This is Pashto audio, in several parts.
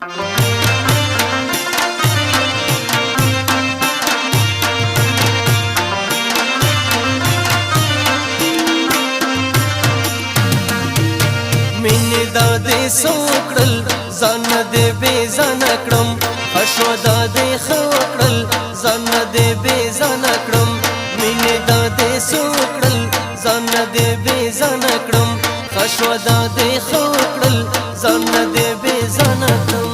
مینې دا دې سوکړل ځان دې بې ځانه کړم خشو دا دې ښه وکړل ځان دې بې ځانه کړم مینې دا دې سوکړل ځان دې بې ځانه کړم خشو دا دې ښه وکړل ځان دې بې ځانه کړم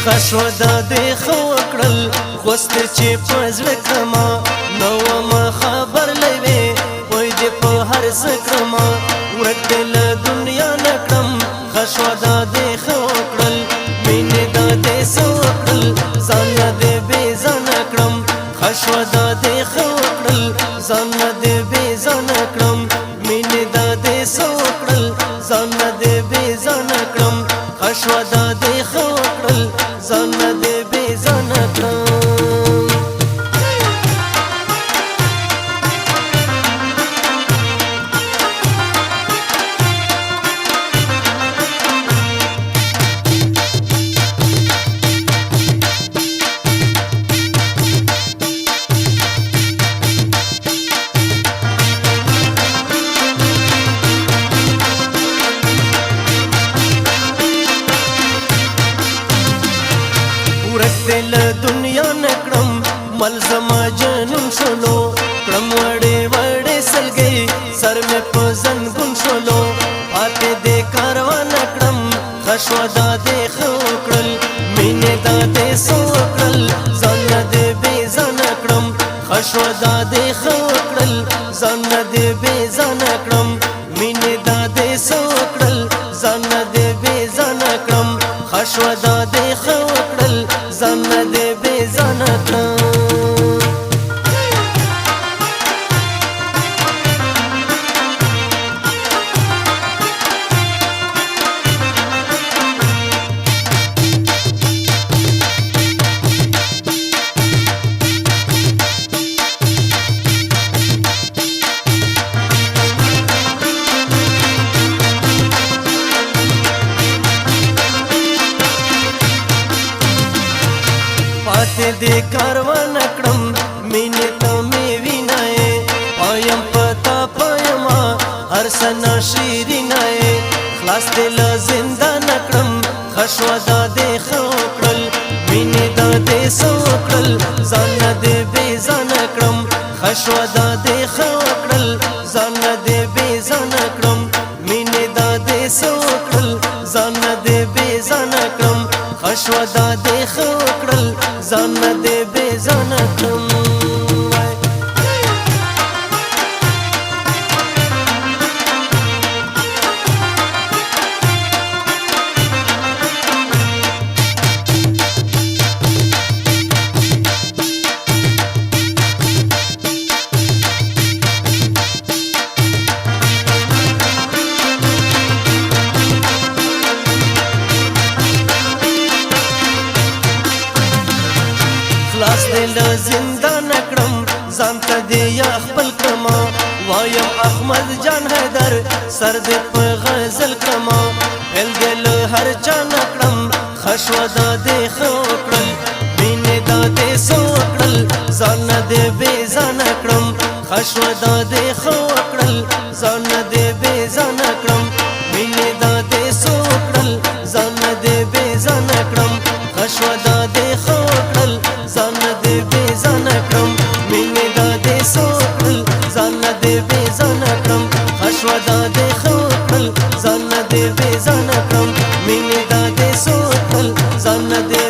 خشو دا دې ښه وکړل غوستې چې په زړه کړمه نو ومه خبر لوې وای دې په هر څه کړمه ورک دې له دنیا نه کړم خشو دا دې ښه وکړل مینې دا دې څه وکړل ځان دې بې ځانه کړم خشو دا دې ښه وکړل ځان دې بې ځانه کړم مینې دا دې څه وکړل ځان دې بې ځانه کړم خشو دا دې ښه وکړل ځان دې بې ځانه کړم ورک دې له دنیا نه کړم مل زما جنون شولو کړم وړې وړې سلګۍ سر مې په زنګون شولو پاتې دې کاروان کړم خشو دا دې ښه وکړل مینې دا دې څه وکړل ځان دې بې ځانه کړم خشو دا دې ښه وکړل ځان دې بې ځانه کړم مینې دا دې څه وکړل ځان دې بې ځانه کړم خشو دا دې ښه وکړل ځان دې بې ځانه کړم پاتې دې کاروان کړم مینې ته مې وینای پایم پتا پایما هر سنا شیرینای خلاص دې له زندان کړم خشو دا دې ښه وکړل مینې دا دې څه وکړل ځان دې بې ځانه کړم خشو دا دې ښه وکړل ځان دې بې ځانه کړم مینې دا دې څه وکړل ځان دې بې ځانه کړم خشو دا دې ښه وکړل ځان دې بې ځانه کړم خلاص دې له زندان کړم ځان ته دې یا خپل کړم وایم احمد جان حیدر سر دې په غزل کړم هل دې له هر چا نه کړم خشو دا دې ښه وکړل مینې دا دې څه وکړل ځان دې بې ځانه کړم خشو دا دې ښه وکړل ځان دې بې ځانه کړم مینې دا دې څه وکړل ځان دې بې ځانه کړم خشو دا دې ښه وکړل ځان دې بې ځانه کړم مینې دا دې څه وکړل ځان دې بې ځانه کړم خشو دا دې ښه وکړل ځان دې بې ځانه کړم مینې دا دې څه وکړل ځان دې